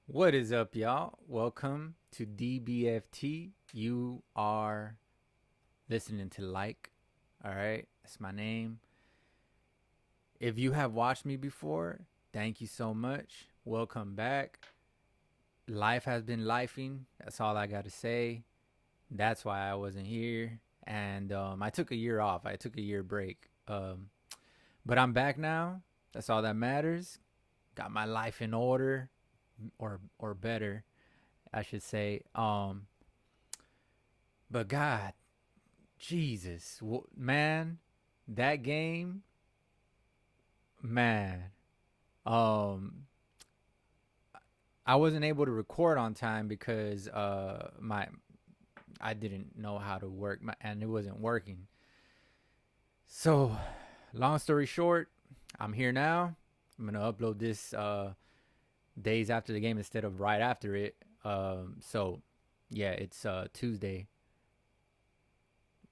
What is up, y'all? Welcome to DBFT. You are listening to all right? That's my name. If you have watched me before, thank you so much. Welcome back. Life has been lifing. That's all I got to say. That's why I wasn't here. And I took a year off, I took a year break. But I'm back now. That's all that matters. Got my life in order, or better, I should say. But God, Jesus, man, that game, man. Um, I wasn't able to record on time because my I didn't know how to work and it wasn't working. So, long story short, I'm here now. I'm gonna upload this days after the game instead of right after it. So yeah, it's Tuesday,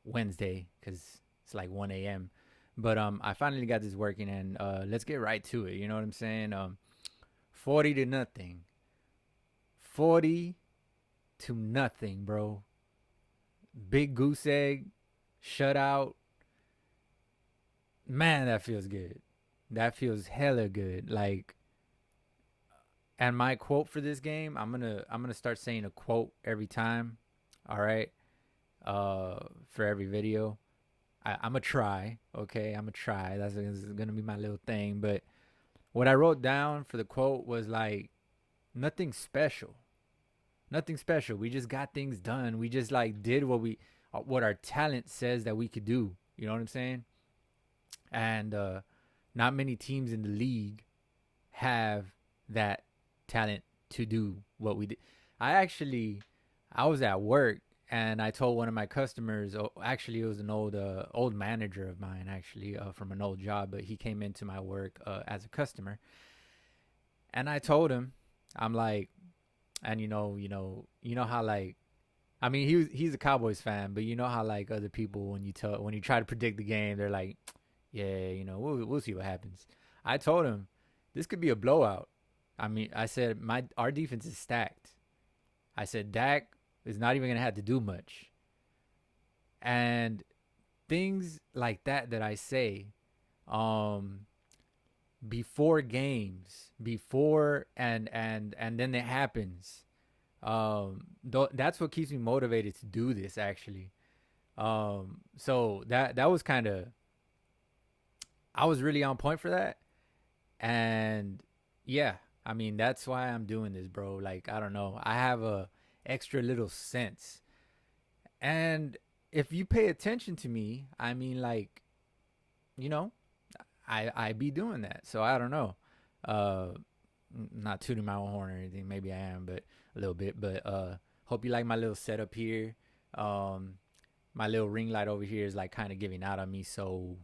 Wednesday, because it's like 1 a.m. But I finally got this working, and let's get right to it. You know what I'm saying? 40-0, 40-0, bro. Big goose egg, shutout. Man, that feels good. That feels hella good. Like, and my quote for this game, I'm gonna start saying a quote every time. All right. For every video. I'm gonna try. Okay, I'm gonna try. That's gonna be my little thing. But what I wrote down for the quote was like, nothing special. Nothing special. We just got things done. We just like did what our talent says that we could do. You know what I'm saying? And not many teams in the league have that talent to do what we did. I was at work and I told one of my customers. Oh, actually, it was an old manager of mine, actually, from an old job. But he came into my work as a customer, and I told him, I'm like, and you know how like, I mean, he's a Cowboys fan, but you know how like other people when you try to predict the game, they're like, yeah, we'll see what happens. I told him this could be a blowout. I mean, I said our defense is stacked. I said Dak is not even gonna have to do much, and things like that I say, um, before games, before and then it happens. That's what keeps me motivated to do this actually. So that was kind of, I was really on point for that, and yeah, I mean that's why I'm doing this, bro. Like I don't know, I have a extra little sense, and if you pay attention to me, I mean like, you know, I be doing that. So I don't know. Uh, Not tooting my own horn or anything. Maybe I am, but a little bit. But hope you like my little setup here. Um, my little ring light over here is like kind of giving out on me, so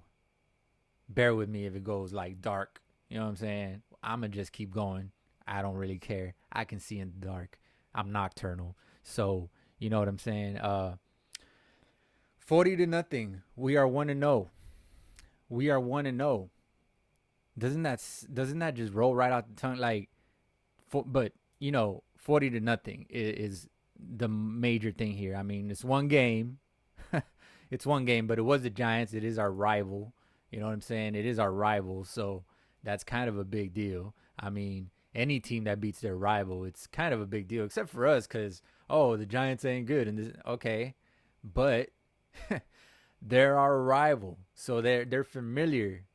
bear with me if it goes like dark. You know what I'm saying? I'ma just keep going. I don't really care. I can see in the dark. I'm nocturnal, so you know what I'm saying. 40-0. We are 1-0. We are 1-0. Doesn't that just roll right out the tongue? Like, but 40-0 is the major thing here. I mean, it's one game. It's one game, but it was the Giants. It is our rival. You know what I'm saying? It is our rival, so that's kind of a big deal. I mean, any team that beats their rival, it's kind of a big deal, except for us, because the Giants ain't good. And this, okay, but they're our rival, so they're familiar.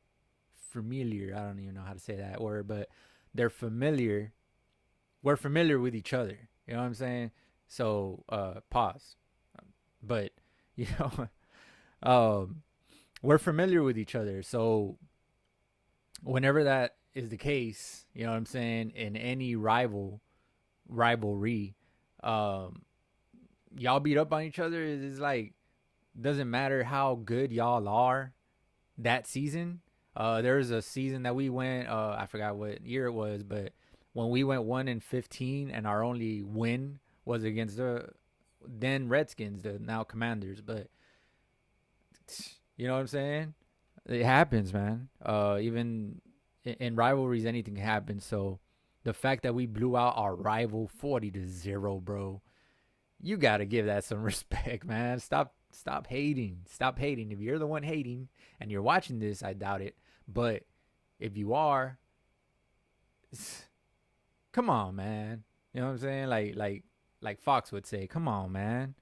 Familiar. I don't even know how to say that word, but they're familiar. We're familiar with each other. You know what I'm saying? So pause. But you know, um, we're familiar with each other. So whenever that is the case, you know what I'm saying, in any rivalry, um, y'all beat up on each other. It's like, doesn't matter how good y'all are that season. There was a season that we went. I forgot what year it was, but when we went 1-15, and our only win was against the then Redskins, the now Commanders. But you know what I'm saying? It happens, man. Even in rivalries, anything happens. So The fact that we blew out our rival 40-0, bro. You got to give that some respect, man. Stop hating. Stop hating. If you're the one hating and you're watching this, I doubt it. But if you are, come on, man. You know what I'm saying? Like Fox would say, come on, man.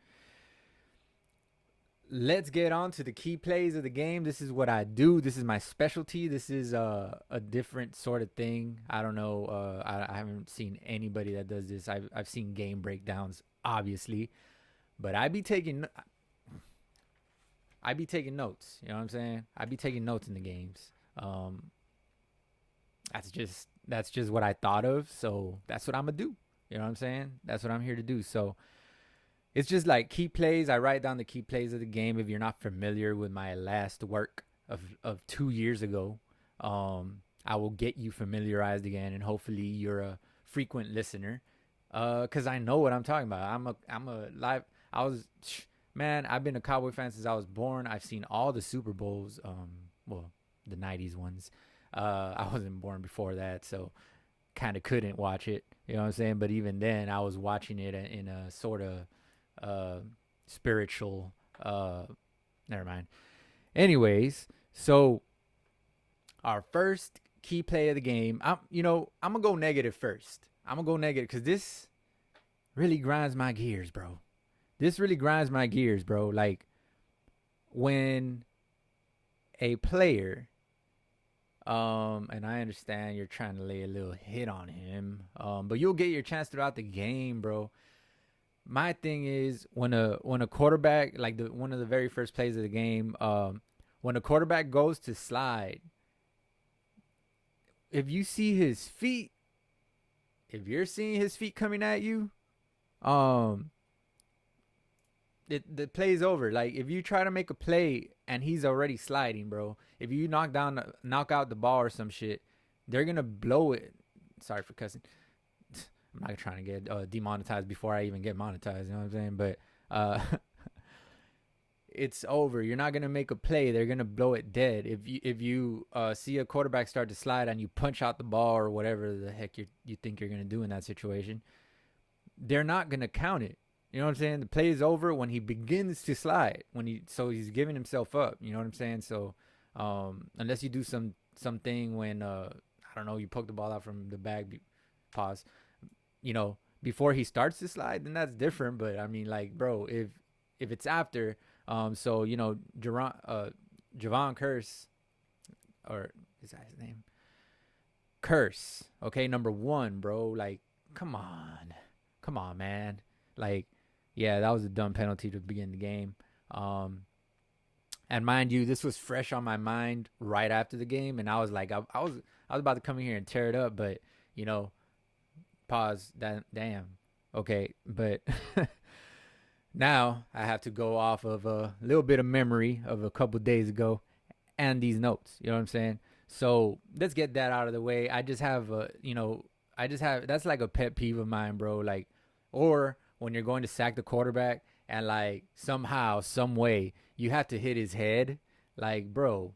Let's get on to the key plays of the game. This is what I do. This is my specialty. This is a different sort of thing. I don't know. I haven't seen anybody that does this. I've seen game breakdowns, obviously, but I be taking notes. You know what I'm saying? I be taking notes in the games. That's just what I thought of. So that's what I'm gonna do. You know what I'm saying? That's what I'm here to do. So it's just like key plays. I write down the key plays of the game. If you're not familiar with my last work of 2 years ago, I will get you familiarized again, and hopefully you're a frequent listener. Cause I know what I'm talking about. I'm a live. I've been a Cowboy fan since I was born. I've seen all the Super Bowls. Well, the '90s ones. I wasn't born before that, so kind of couldn't watch it. You know what I'm saying? But even then, I was watching it in a sort of spiritual never mind. Anyways, so our first key play of the game, I'm gonna go negative first. I'm gonna go negative because this really grinds my gears, bro. This really grinds my gears, bro. Like when a player, and I understand you're trying to lay a little hit on him, but you'll get your chance throughout the game, bro. My thing is when a quarterback, like one of the very first plays of the game, when a quarterback goes to slide, if you see his feet, if you're seeing his feet coming at you, the play's over. Like if you try to make a play and he's already sliding, bro, if you knock out the ball or some shit, they're gonna blow it. Sorry for cussing. I'm not trying to get demonetized before I even get monetized. You know what I'm saying? But it's over. You're not gonna make a play. They're gonna blow it dead. If you see a quarterback start to slide and you punch out the ball or whatever the heck you think you're gonna do in that situation, they're not gonna count it. You know what I'm saying? The play is over when he begins to slide. So he's giving himself up. You know what I'm saying? So unless you do something when I don't know, you poke the ball out from the bag, pause. Before he starts to slide, then that's different. But I mean, like, bro, if it's after, so Javon Curse, or is that his name? Curse. Okay, number 1, bro. Like, come on, man. Like, yeah, that was a dumb penalty to begin the game. And mind you, this was fresh on my mind right after the game, and I was like, I was about to come in here and tear it up, but pause. Damn. Okay, but now I have to go off of a little bit of memory of a couple days ago and these notes. You know what I'm saying? So let's get that out of the way. I just have that's like a pet peeve of mine, bro. Like, or when you're going to sack the quarterback and like somehow, some way, you have to hit his head. Like, bro,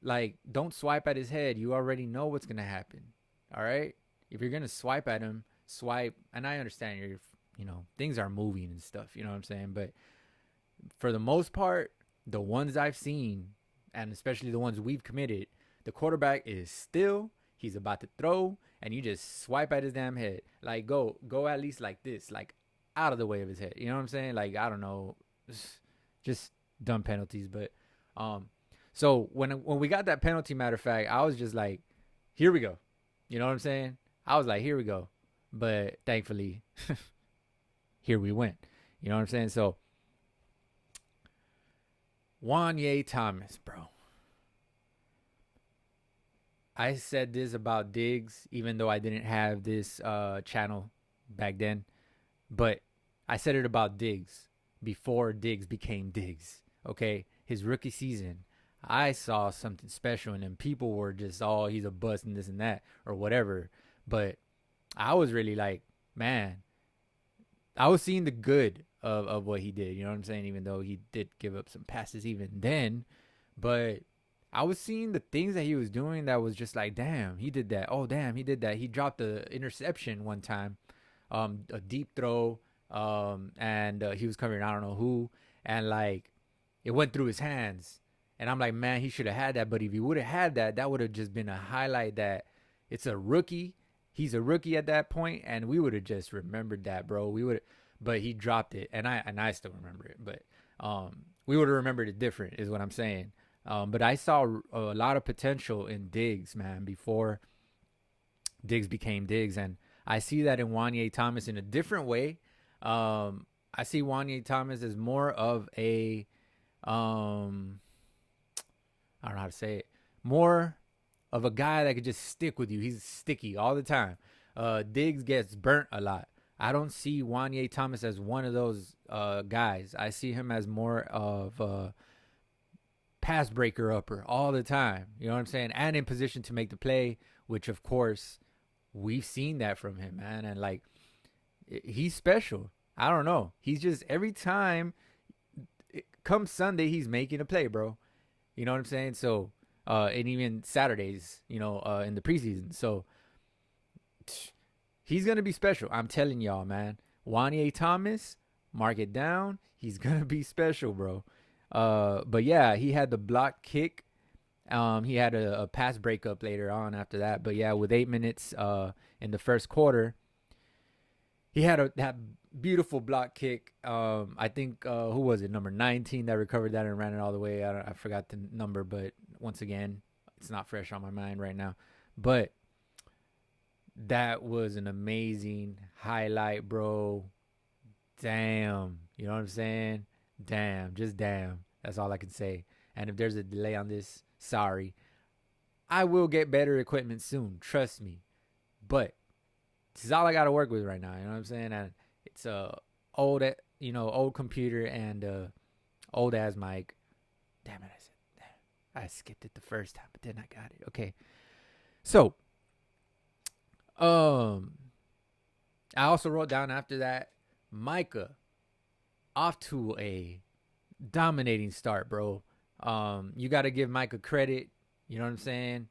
like, don't swipe at his head. You already know what's going to happen. All right? If you're going to swipe at him, swipe. And I understand things are moving and stuff. You know what I'm saying? But for the most part, the ones I've seen, and especially the ones we've committed, the quarterback is still, he's about to throw, and you just swipe at his damn head. Like, go at least like this, like out of the way of his head. You know what I'm saying? Like, I don't know. Just dumb penalties. But, so when we got that penalty, matter of fact, I was just like, here we go. You know what I'm saying? I was like, here we go. But thankfully, here we went. You know what I'm saying? So, Wanye Thomas, bro. I said this about Diggs, even though I didn't have this channel back then. But I said it about Diggs before Diggs became Diggs. Okay? His rookie season. I saw something special in him. People were just, oh, he's a bust and this and that or whatever. But I was really like, man, I was seeing the good of what he did. You know what I'm saying? Even though he did give up some passes even then. But I was seeing the things that he was doing that was just like, damn, he did that. Oh, damn, he did that. He dropped the interception one time, a deep throw, and he was covering I don't know who, and like it went through his hands, and I'm like, man, he should have had that. But if he would have had that, that would have just been a highlight that it's a rookie. He's a rookie at that point, and we would have just remembered that, bro. We would, but he dropped it, and I still remember it, but we would have remembered it different, is what I'm saying. But I saw a lot of potential in Diggs, man, before Diggs became Diggs. And I see that in Wanye Thomas in a different way. I see Wanye Thomas as more of a, I don't know how to say it, more of a guy that could just stick with you. He's sticky all the time. Diggs gets burnt a lot. I don't see Wanye Thomas as one of those guys. I see him as more of a pass breaker upper all the time. You know what I'm saying? And in position to make the play, which of course we've seen that from him, man. And like, he's special. I don't know. He's just every time come Sunday, he's making a play, bro. You know what I'm saying? So, and even Saturdays, you know, in the preseason. So he's going to be special. I'm telling y'all, man. Wanye Thomas, mark it down. He's going to be special, bro. But yeah, he had the block kick. He had a pass breakup later on after that. But yeah, with 8 minutes in the first quarter, he had that beautiful block kick. I think who was it? Number 19 that recovered that and ran it all the way. I forgot the number, but once again, it's not fresh on my mind right now. But that was an amazing highlight, bro. Damn, you know what I'm saying? Damn, just damn. That's all I can say. And if there's a delay on this, sorry. I will get better equipment soon. Trust me. But this is all I got to work with right now. You know what I'm saying? And it's a old computer and old ass mic. Damn it! I skipped it the first time, but then I got it. Okay. So, I also wrote down after that, Micah off to a dominating start, bro. You got to give Micah credit. You know what I'm saying?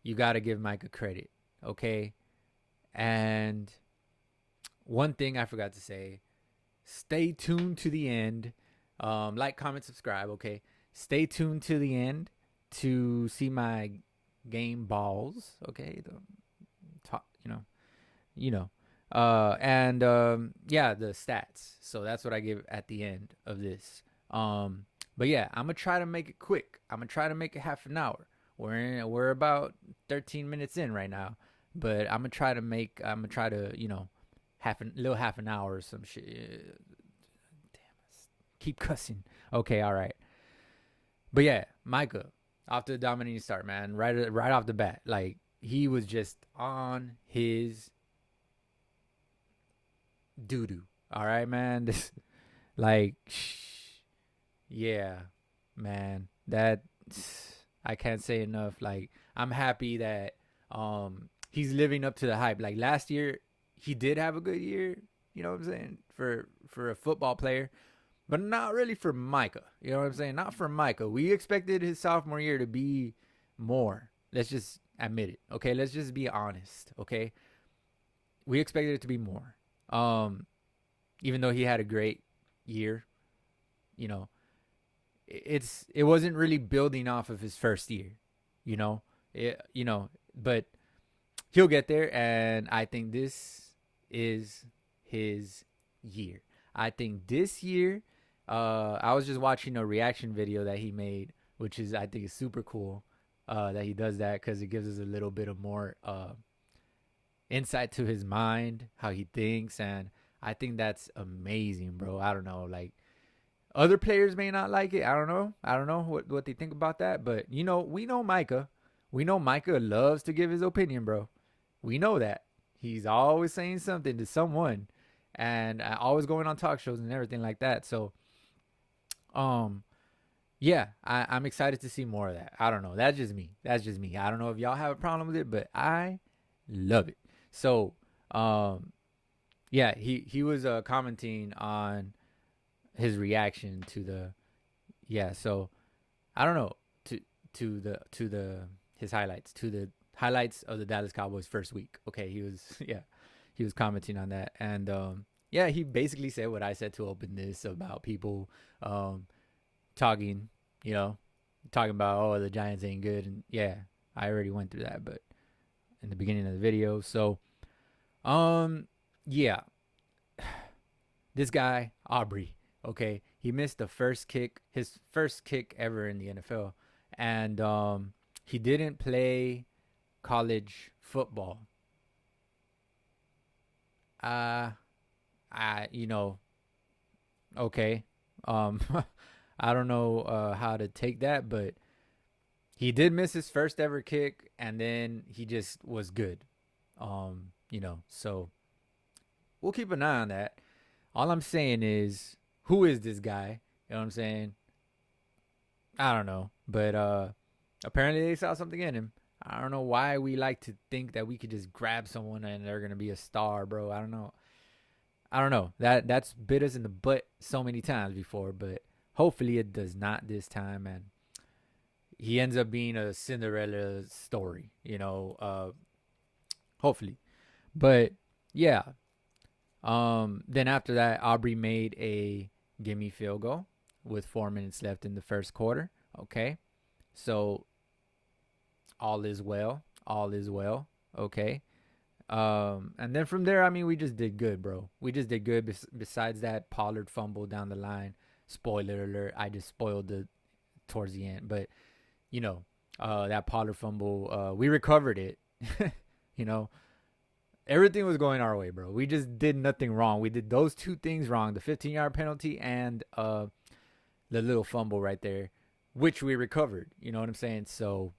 You got to give Micah credit. Okay. And one thing I forgot to say, stay tuned to the end. Like, comment, subscribe. Okay. Stay tuned to the end to see my game balls. Okay. Yeah, the stats. So that's what I give at the end of this. But yeah, I'm gonna try to make it quick. I'm gonna try to make it half an hour. We're about 13 minutes in right now, but I'm gonna try to half an hour or some shit. Damn, keep cussing. Okay, all right. But yeah, Micah off to a dominating start, man. Right off the bat, like he was just on his doo-doo. All right, man. This, like, yeah, man. That I can't say enough. Like, I'm happy that he's living up to the hype. Like last year, he did have a good year. You know what I'm saying, for a football player, but not really for Micah. You know what I'm saying? Not for Micah. We expected his sophomore year to be more. Let's just admit it. Okay, let's just be honest. Okay, we expected it to be more. Even though he had a great year, you know, it wasn't really building off of his first year, but he'll get there, and I think this is his year. I think this year, I was just watching a reaction video that he made, which is I think is super cool that he does that because it gives us a little bit of more insight to his mind, how he thinks, and I think that's amazing, bro. I don't know, like other players may not like it. I don't know what they think about that, but we know Micah. We know Micah loves to give his opinion, bro. We know that. He's always saying something to someone and always going on talk shows and everything like that. So yeah, I'm excited to see more of that. I don't know. That's just me. I don't know if y'all have a problem with it, but I love it. So, yeah, he was commenting on his reaction to the, yeah. So I don't know, to his highlights, to the highlights of the Dallas Cowboys first week. Okay, he was yeah, he was commenting on that, and yeah, he basically said what I said to open this about people um talking, you know, talking about, oh, the Giants ain't good, and yeah, I already went through that, but in the beginning of the video. So yeah, this guy Aubrey, okay, he missed the first kick, his first kick ever in the NFL, and he didn't play college football. Uh I okay. Um I don't know how to take that, but he did miss his first ever kick, and then he just was good. So we'll keep an eye on that. All I'm saying is, who is this guy? You know what I'm saying? I don't know, but apparently they saw something in him. I don't know why we like to think that we could just grab someone and they're gonna be a star, bro. I don't know. I don't know. That's bit us in the butt so many times before, but hopefully it does not this time, and he ends up being a Cinderella story. Hopefully. But yeah. Then after that, Aubrey made a gimme field goal with 4 minutes left in the first quarter. Okay. So all is well. All is well. Okay. And then from there, I mean, we just did good, bro. We just did good. Besides that Pollard fumble down the line, spoiler alert, I just spoiled it towards the end. But that Pollard fumble, we recovered it. Everything was going our way, bro. We just did nothing wrong. We did those two things wrong: the 15-yard penalty and the little fumble right there, which we recovered. You know what I'm saying? So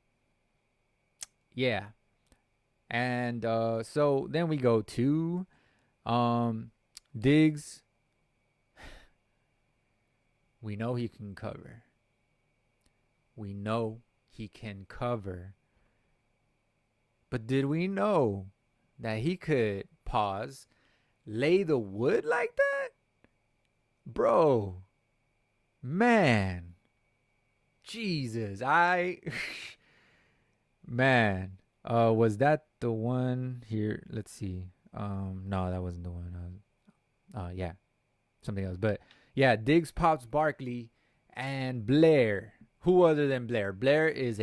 yeah. And so then we go to Diggs. We know he can cover. We know he can cover. But did we know that he could lay the wood like that? Bro. Man. Jesus. Man. Was that the one here? Let's see. No, that wasn't the one. Yeah, something else. But yeah, Diggs pops Barkley and Blair. Who other than Blair? Blair is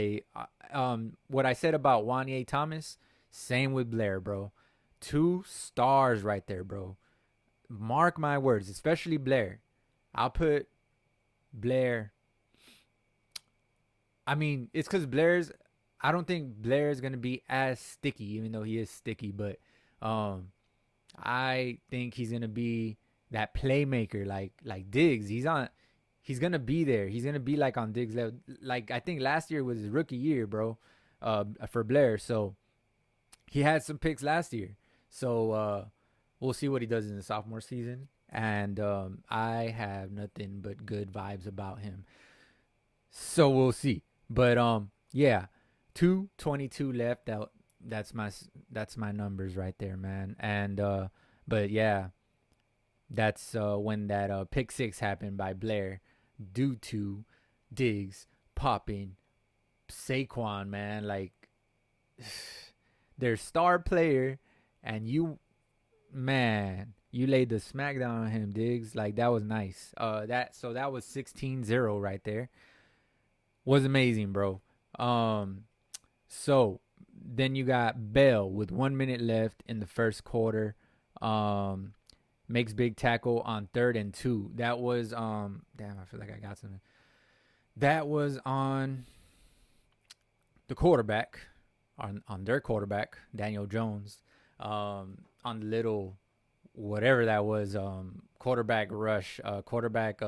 what I said about Wanye Thomas. Same with Blair, bro. 2 stars right there, bro. Mark my words, especially Blair. I'll put Blair. I mean, it's because I don't think Blair is going to be as sticky, even though he is sticky. But I think he's going to be that playmaker like Diggs. He's going to be there. He's going to be like on Diggs level. Like, I think last year was his rookie year, bro, for Blair. So he had some picks last year. So we'll see what he does in the sophomore season. And I have nothing but good vibes about him. So we'll see. But yeah. 2:22 left. That's my numbers right there, man. And but yeah, that's when that pick 6 happened by Blair due to Diggs popping Saquon, man. Like, their star player, and you laid the smackdown on him, Diggs. Like, that was nice. That was 16-0 right there. Was amazing, bro. So then you got Bell with 1 minute left in the first quarter. Makes big tackle on 3rd and 2. That was damn, I feel like I got something. That was on the quarterback, on their quarterback, Daniel Jones. On the little whatever that was, quarterback rush, quarterback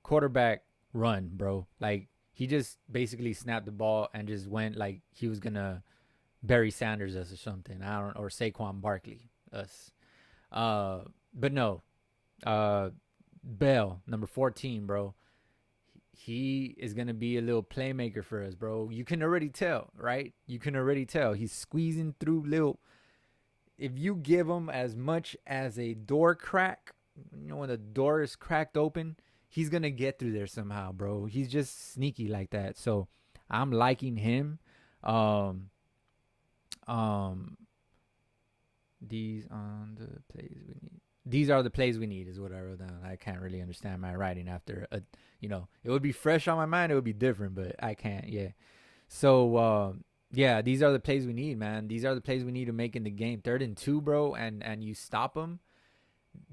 quarterback run, bro. Like, he just basically snapped the ball and just went like he was gonna Barry Sanders us or something. Or Saquon Barkley us. But no. Bell, number 14, bro. He is gonna be a little playmaker for us, bro. You can already tell, right? You can already tell. He's squeezing through little. If you give him as much as a door crack, when the door is cracked open, he's gonna get through there somehow, bro. He's just sneaky like that. So I'm liking him. Um, um, these on the plays we need. These are the plays we need, is what I wrote down. I can't really understand my writing after it would be fresh on my mind. It would be different, but I can't. Yeah. So yeah, these are the plays we need, man. These are the plays we need to make in the game. 3rd and 2, bro, and you stop them.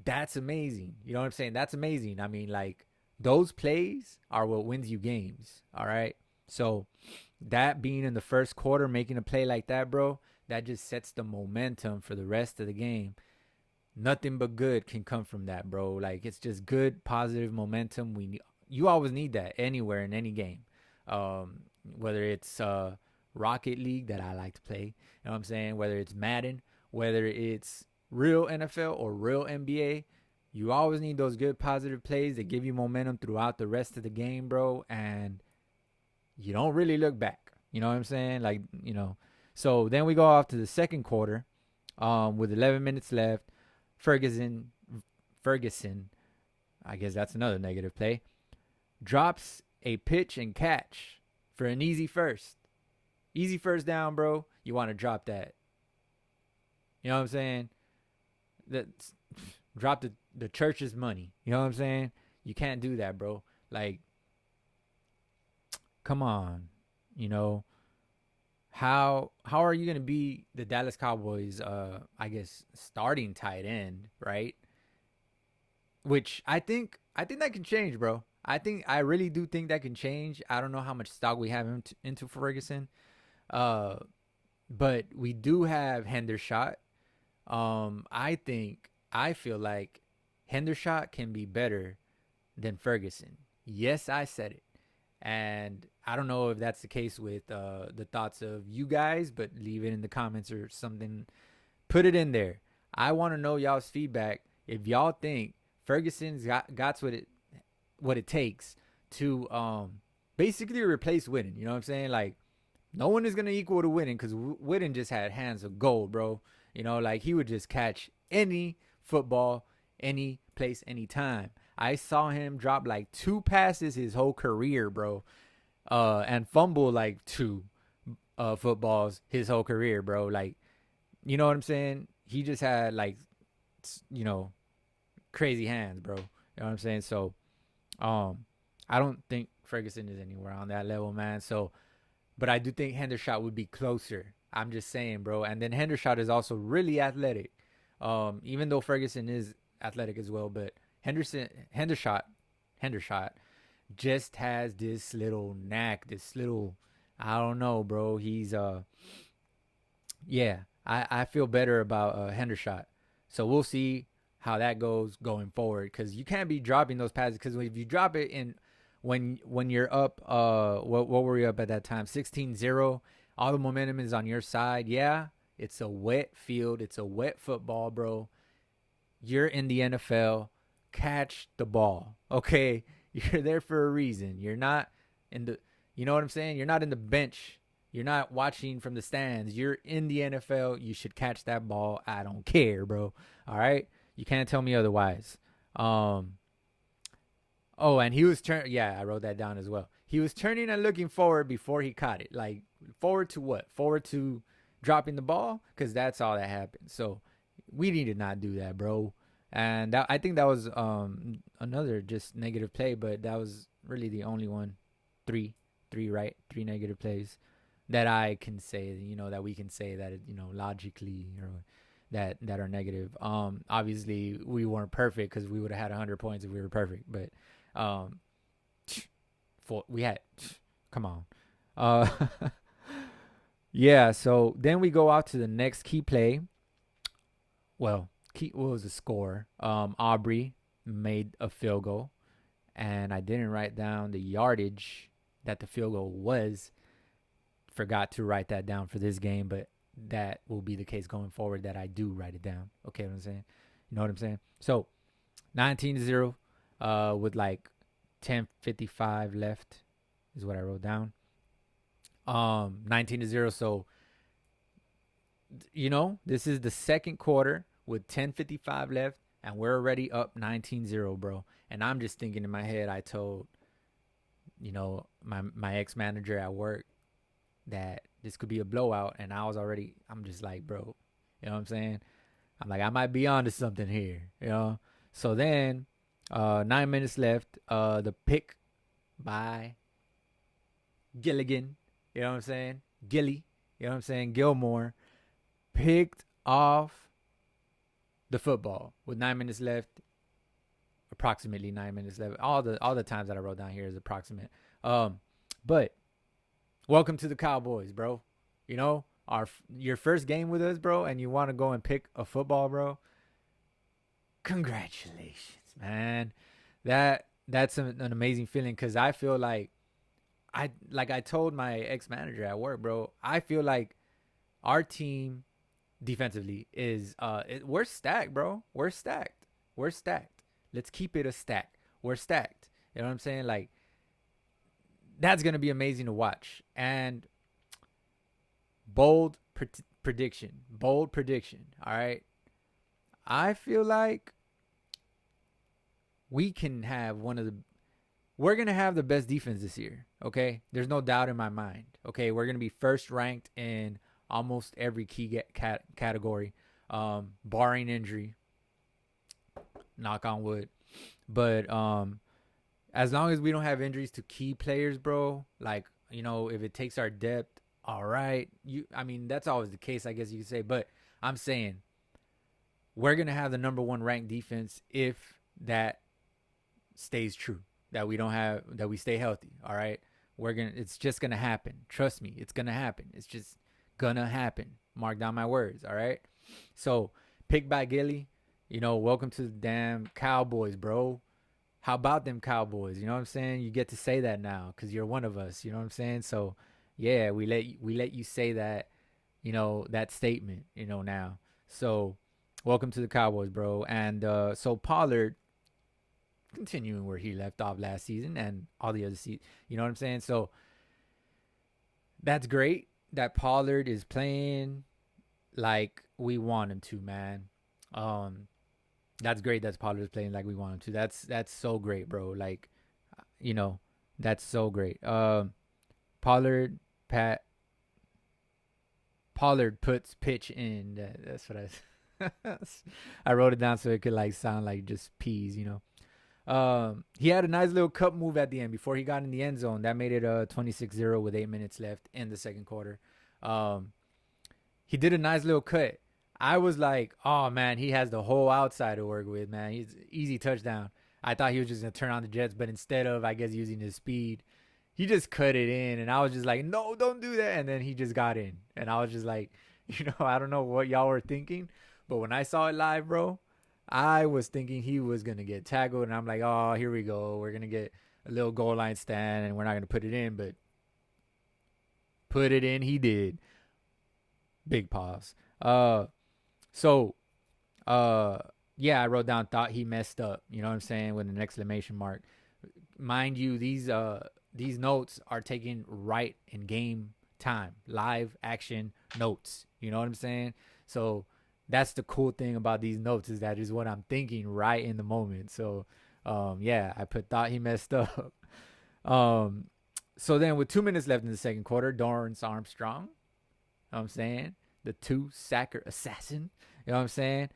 That's amazing. You know what I'm saying? That's amazing. I mean, like, those plays are what wins you games. All right. So that being in the first quarter, making a play like that, bro, that just sets the momentum for the rest of the game. Nothing but good can come from that, bro. Like, it's just good, positive momentum. You always need that anywhere in any game. Whether it's Rocket League that I like to play, you know what I'm saying? Whether it's Madden, whether it's real NFL or real NBA, you always need those good positive plays that give you momentum throughout the rest of the game, bro. And you don't really look back. You know what I'm saying? Like, So then we go off to the second quarter, with 11 minutes left. Ferguson, I guess that's another negative play, drops a pitch and catch for an easy first. Easy first down, bro. You want to drop that. You know what I'm saying? Drop the church's money. You know what I'm saying? You can't do that, bro. Like, come on. How are you gonna be the Dallas Cowboys I guess starting tight end, right? Which I think that can change, bro. I really do think that can change. I don't know how much stock we have into Ferguson. Uh but we do have Hendershot. I feel like Hendershot can be better than Ferguson. Yes, I said it. And I don't know if that's the case with the thoughts of you guys, but leave it in the comments or something. Put it in there. I want to know y'all's feedback. If y'all think Ferguson's got what it takes to basically replace Witten. You know what I'm saying? Like, no one is gonna equal to Witten because Witten just had hands of gold, bro. Like, he would just catch any football, any place, anytime. I saw him drop like 2 passes his whole career, bro, and fumble like 2 footballs his whole career, bro. Like, you know what I'm saying? He just had, like, you know, crazy hands, bro. You know what I'm saying? So, I don't think Ferguson is anywhere on that level, man. So, but I do think Hendershot would be closer. I'm just saying, bro. And then Hendershot is also really athletic. Even though Ferguson is athletic as well, but Hendershot just has this little knack, this little, I don't know, bro. He's yeah, I feel better about Hendershot. So we'll see how that goes going forward, because you can't be dropping those passes, because if you drop it in when you're up, what were we up at that time, 16-0, all the momentum is on your side. Yeah, it's a wet field, it's a wet football, bro. You're in the NFL. Catch the ball, okay? You're there for a reason. You're not in the, you know what I'm saying? You're not in the bench. You're not watching from the stands. You're in the NFL. You should catch that ball. I don't care, bro. All right? You can't tell me otherwise. Oh, and he was turning. Yeah, I wrote that down as well. He was turning and looking forward before he caught it. Like, forward to what? Forward to dropping the ball? Because that's all that happened. So we need to not do that, bro. And I think that was another just negative play, but that was really the only one. Three, right? 3 negative plays that I can say, that we can say that, logically, that are negative. Obviously we weren't perfect, because we would have had 100 points if we were perfect, but we had, come on. Yeah. So then we go out to the next key play. Well, what was the score? Aubrey made a field goal, and I didn't write down the yardage that the field goal was. Forgot to write that down for this game, but that will be the case going forward, that I do write it down. Okay, what I'm saying? You know what I'm saying? So 19-0, with like 10:55 left is what I wrote down. 19-0. So, this is the second quarter with 10:55 left. and we're already up 19-0, bro. And I'm just thinking in my head, I told, my ex-manager at work that this could be a blowout, and I'm just like, bro, you know what I'm saying? I'm like, I might be onto something here, you know? So then, 9 minutes left, the pick by Gilligan, you know what I'm saying? Gilly, you know what I'm saying? Gilmore picked off the football with 9 minutes left, approximately 9 minutes left. All the times that I wrote down here is approximate. But welcome to the Cowboys, bro. You know, your first game with us, bro, and you want to go and pick a football, bro. Congratulations, man. That's an amazing feeling because I feel like I told my ex manager at work, bro. I feel like our team defensively is we're stacked, bro. We're stacked. We're stacked. Let's keep it a stack. We're stacked. You know what I'm saying? Like that's gonna be amazing to watch. And bold prediction. Bold prediction. All right. I feel like we can have we're going to have the best defense this year. Okay. There's no doubt in my mind. Okay. We're going to be first ranked in almost every key category, barring injury. Knock on wood. But as long as we don't have injuries to key players, bro, like, if it takes our depth, all right. That's always the case, I guess you could say. But I'm saying we're going to have the number one ranked defense if that stays true. That we stay healthy. All right. It's just going to happen. Trust me. It's going to happen. It's just going to happen. Mark down my words. All right. So pick by Gilly, welcome to the damn Cowboys, bro. How about them Cowboys? You know what I'm saying? You get to say that now because you're one of us. You know what I'm saying? So yeah, we let you say that, that statement, now. So welcome to the Cowboys, bro. And so Pollard continuing where he left off last season and all the other seasons. You know what I'm saying? So that's great that Pollard is playing like we want him to, man. That's great that Pollard is playing like we want him to. That's so great, bro. Like, that's so great. Pollard puts pitch in. That's what I wrote it down so it could like sound like just peas, He had a nice little cup move at the end before he got in the end zone. That made it 26-0 with 8 minutes left in the second quarter. He did a nice little cut. I was like, oh, man, he has the whole outside to work with, man. He's easy touchdown. I thought he was just going to turn on the Jets, but instead of, I guess, using his speed, he just cut it in. And I was just like, no, don't do that. And then he just got in. And I was just like, I don't know what y'all were thinking. But when I saw it live, bro, I was thinking he was going to get tackled. And I'm like, oh, here we go. We're going to get a little goal line stand, and we're not going to put it in. But put it in, he did. Big pause. Yeah, I wrote down thought he messed up. You know what I'm saying? With an exclamation mark. Mind you, these notes are taken right in game time. Live action notes. You know what I'm saying? So that's the cool thing about these notes is that is what I'm thinking right in the moment. So yeah, I thought he messed up. So then with 2 minutes left in the second quarter, Dorrance Armstrong, you know what I'm saying? The 2-sacker assassin. You know what I'm saying?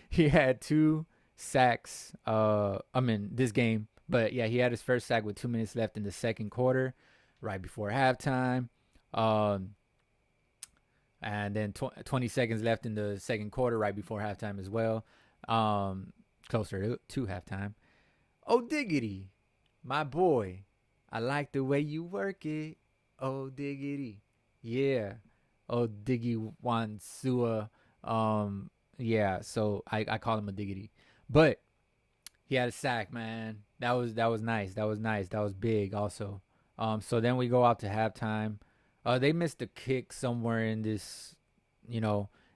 He had 2 sacks. This game. But yeah, he had his first sack with 2 minutes left in the second quarter, right before halftime. And then 20 seconds left in the second quarter, right before halftime as well. Closer to halftime. Oh, diggity. My boy. I like the way you work it. Oh, diggity. Yeah. Oh, Diggy Wansua. Yeah, so I call him a diggity. But he had a sack, man. That was nice. That was nice. That was big also. So then we go out to halftime. They missed a kick somewhere in this,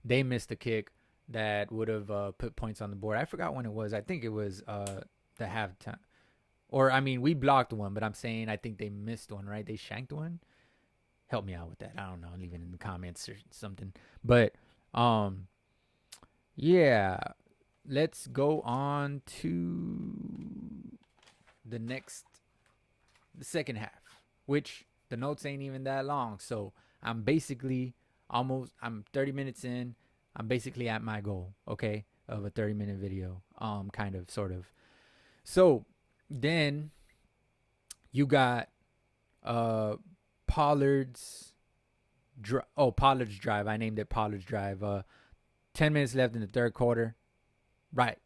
they missed a kick that would have put points on the board. I forgot when it was. I think it was the halftime. Or, we blocked one, but I'm saying I think they missed one, right? They shanked one. Help me out with that. I don't know. Leave it in the comments or something. But, yeah. let's go on to the second half, which the notes ain't even that long. So I'm basically I'm 30 minutes in. I'm basically at my goal, okay, of a 30-minute video, kind of, sort of. So then you got uh Pollard's Pollard's drive. I named it Pollard's drive. 10 minutes left in the third quarter, right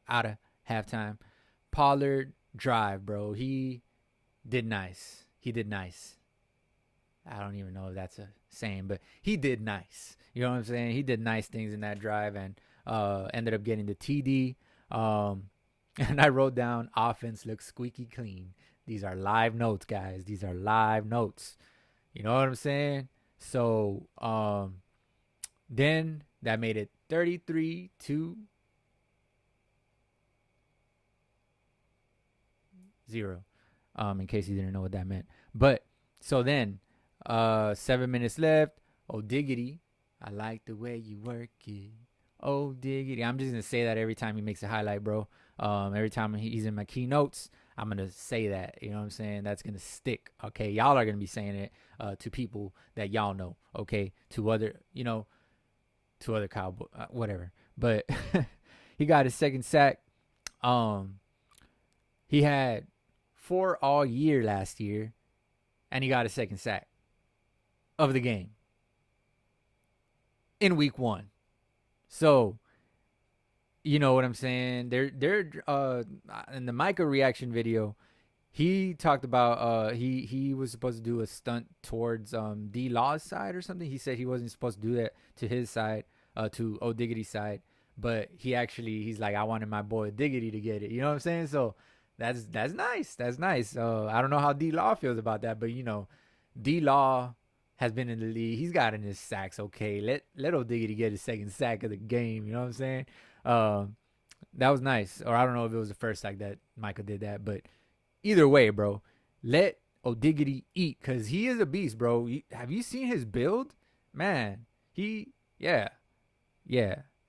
out of halftime. Pollard drive, bro. He did nice. He did nice. I don't even know if that's a saying, but he did nice. You know what I'm saying? He did nice things in that drive and ended up getting the TD. And I wrote down offense looks squeaky clean. These are live notes, guys. These are live notes. You know what I'm saying? So then that made it 33-0. In case you didn't know what that meant. But so then 7 minutes left. Oh diggity. I like the way you work it. Oh diggity. I'm just gonna say that every time he makes a highlight, bro. Every time he's in my keynotes, I'm gonna say that. You know what I'm saying? That's gonna stick. Okay, y'all are gonna be saying it to people that y'all know. Okay, to other, to other Cowboy, whatever. But he got his second sack. He had 4 all year last year, and he got a second sack of the game in week 1. So, you know what I'm saying? They're in the Micah reaction video, he talked about he was supposed to do a stunt towards D Law's side or something. He said he wasn't supposed to do that to his side, to O Diggity's side, but he's like, I wanted my boy Diggity to get it. You know what I'm saying? So that's nice. That's nice. I don't know how D Law feels about that, but D Law has been in the league. He's gotten his sacks. Okay, let O Diggity get his second sack of the game. You know what I'm saying? That was nice. Or I don't know if it was the first sack that Micah did that, but either way, bro, let O'Diggity eat, because he is a beast, bro. Have you seen his build? Man, yeah.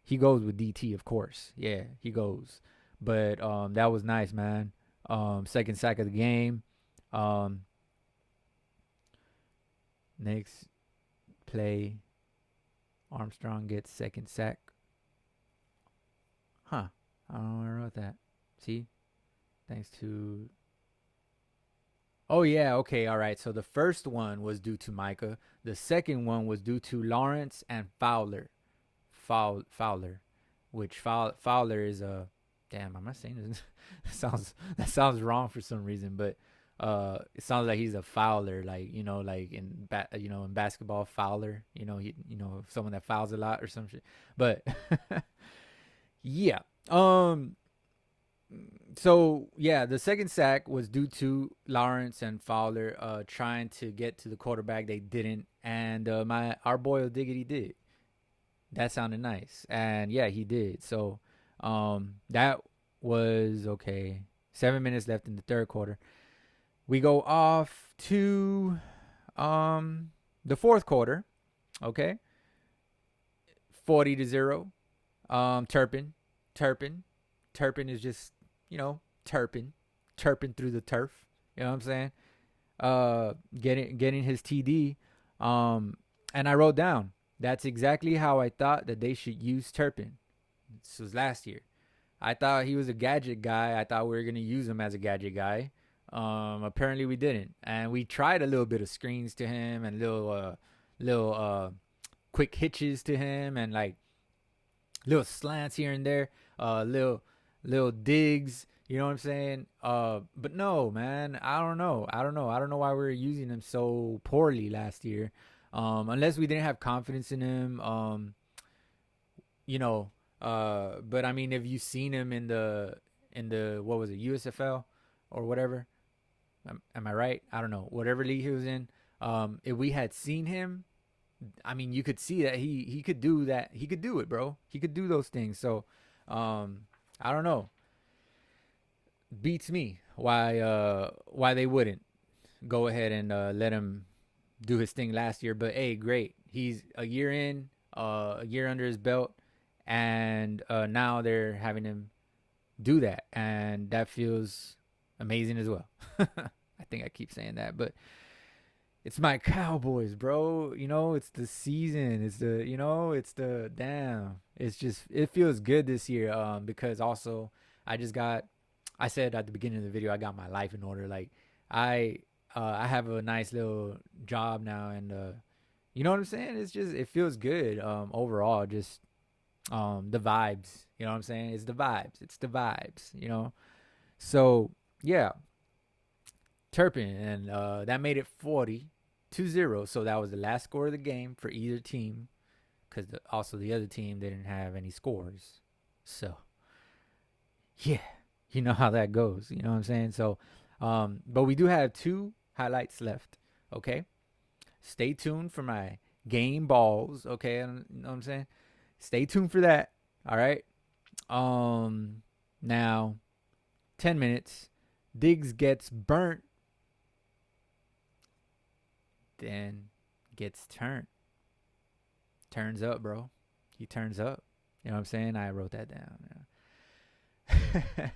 He goes with DT, of course. Yeah, he goes. But that was nice, man. Second sack of the game. Next play, Armstrong gets second sack. Huh. I don't know where I wrote that. See? Thanks to... Oh, yeah. Okay. All right. So the first one was due to Micah. The second one was due to Lawrence and Fowler. Fowler. Which Fowler is a... Damn, am I saying this? that sounds wrong for some reason, but it sounds like he's a fouler, like like in basketball, fouler. Someone that fouls a lot or some shit. But yeah. So yeah, the second sack was due to Lawrence and Fowler trying to get to the quarterback. They didn't, and our boy Diggity did. That sounded nice, and yeah, he did. So that was okay. 7 minutes left in the third quarter. We go off to the fourth quarter. Okay, 40-0. Turpin is just Turpin through the turf. You know what I'm saying? Getting his TD. And I wrote down, that's exactly how I thought that they should use Turpin. This was last year. I thought he was a gadget guy. I thought we were gonna use him as a gadget guy. Apparently we didn't, and we tried a little bit of screens to him and little quick hitches to him and like little slants here and there, little digs. You know what I'm saying? But no, man. I don't know why we were using him so poorly last year. Unless we didn't have confidence in him. But I mean, if you've seen him in the what was it, USFL or whatever, am I right? I don't know. Whatever league he was in, if we had seen him, I mean, you could see that he could do that. He could do it, bro. He could do those things. So, I don't know. Beats me why they wouldn't go ahead and let him do his thing last year. But hey, great. He's a year in, a year under his belt. and now they're having him do that, and that feels amazing as well. I think I keep saying that, but it's my Cowboys, bro. It's the season. It's the damn. It's just it feels good this year. Because also I said at the beginning of the video, I got my life in order. Like I I have a nice little job now, and you know what I'm saying. It feels good. Overall, just the vibes. You know what I'm saying. It's the vibes. It's the vibes. So yeah, Turpin, and that made it 40-0. So that was the last score of the game for either team, because also the other team didn't have any scores. So yeah, you know how that goes. You know what I'm saying? So, but we do have two highlights left. Okay, stay tuned for my game balls. Okay, you know what I'm saying? Stay tuned for that. All right. Now 10 minutes. Diggs gets burnt, then gets turned. Turns up, bro. He turns up. You know what I'm saying? I wrote that down. Yeah.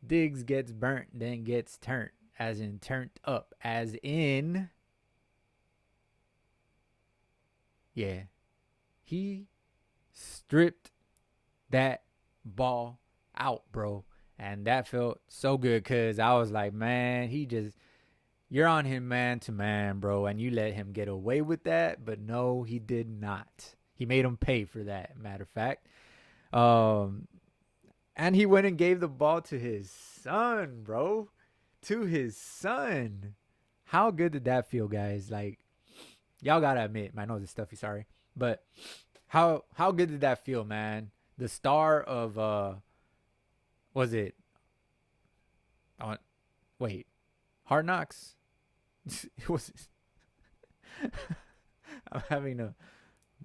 Diggs gets burnt, then gets turned. As in turned up. As in, yeah. He stripped that ball out, bro. And that felt so good, because I was like, man, you're on him man to man, bro, and you let him get away with that. But no, he did not. He made him pay for that, matter of fact. And he went and gave the ball to his son, bro. To his son. How good did that feel, guys? Like, y'all gotta admit, my nose is stuffy, sorry. But how good did that feel, man? The star of was it wait, Hard Knocks? It was I'm having a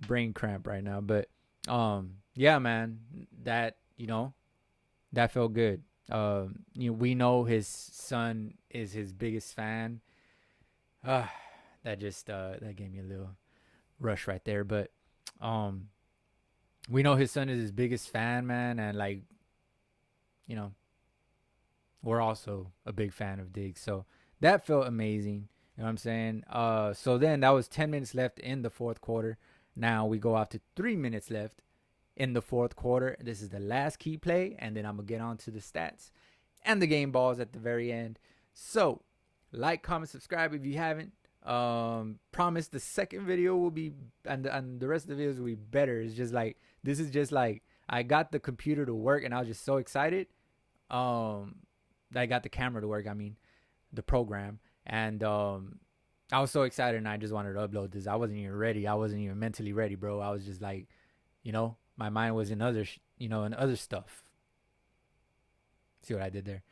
brain cramp right now, but yeah, man, that that felt good. We know his son is his biggest fan. That just that gave me a little rush right there, but we know his son is his biggest fan, man, and like, you know, we're also a big fan of Diggs, so that felt amazing. You know what I'm saying? So then that was 10 minutes left in the fourth quarter. Now we go out to 3 minutes left in the fourth quarter. This is the last key play, and then I'm going to get on to the stats and the game balls at the very end. So, like, comment, subscribe if you haven't. Promise the second video will be, and the rest of the videos will be better. It's just like, this is just like, I got the computer to work, and I was just so excited. I got the camera to work, I mean, the program. And I was so excited, and I just wanted to upload this. I wasn't even ready. I wasn't even mentally ready, bro. I was just like, my mind was in other, in other stuff. See what I did there?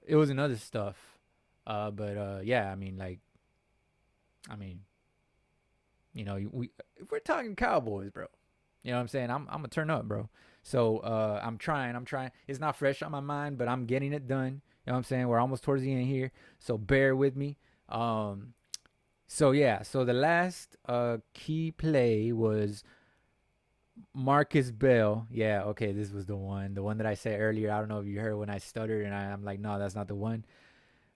It was in other stuff. But yeah, I mean, we're talking Cowboys, bro. You know what I'm saying? I'm gonna turn up, bro. So I'm trying. It's not fresh on my mind, but I'm getting it done. You know what I'm saying? We're almost towards the end here, so bear with me. So yeah, so the last key play was Marcus Bell. Yeah, okay, this was the one that I said earlier. I don't know if you heard when I stuttered, and I'm like, no, that's not the one.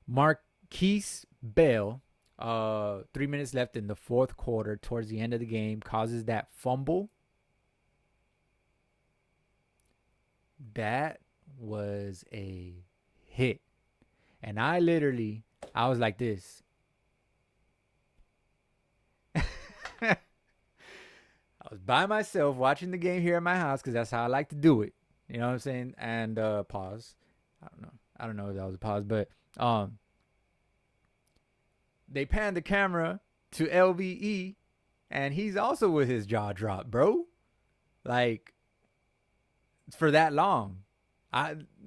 Marquise Bell, 3 minutes left in the fourth quarter, towards the end of the game, causes that fumble. That was a hit. And I was like this. I was by myself watching the game here at my house, because that's how I like to do it. You know what I'm saying? And pause. I don't know if that was a pause, but they panned the camera to LVE, and he's also with his jaw dropped, bro. Like, for that long.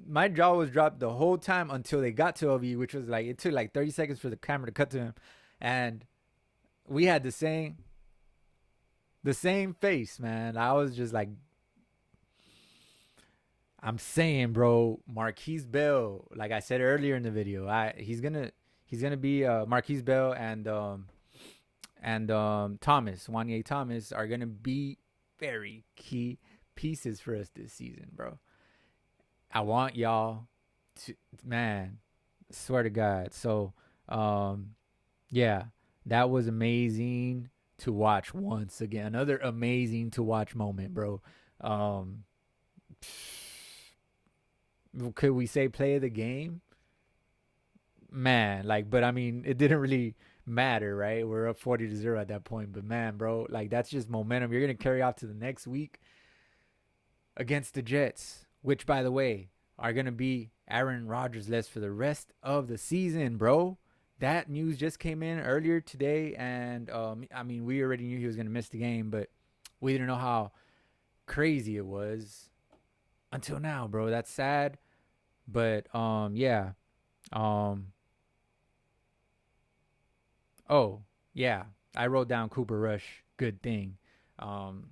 My jaw was dropped the whole time until they got to LVE, which was like, it took like 30 seconds for the camera to cut to him, and we had the same face, man. I was just like, I'm saying, bro, Marquise Bell, like I said earlier in the video, he's gonna be Marquise Bell and Thomas, Wanye Thomas, are gonna be very key pieces for us this season, bro. I want y'all to, man, swear to God. So, um, yeah, that was amazing to watch once again. Another amazing to watch moment, bro. Um, could we say play of the game? Man, like, but I mean, it didn't really matter, right? We're up 40-0 at that point. But man, bro, like that's just momentum. You're gonna carry off to the next week against the Jets, which by the way are gonna be Aaron Rodgers less for the rest of the season, bro. That news just came in earlier today, and I mean, we already knew he was gonna miss the game, but we didn't know how crazy it was until now, bro. That's sad, but yeah. Um, oh yeah, I wrote down Cooper Rush. Good thing. Um,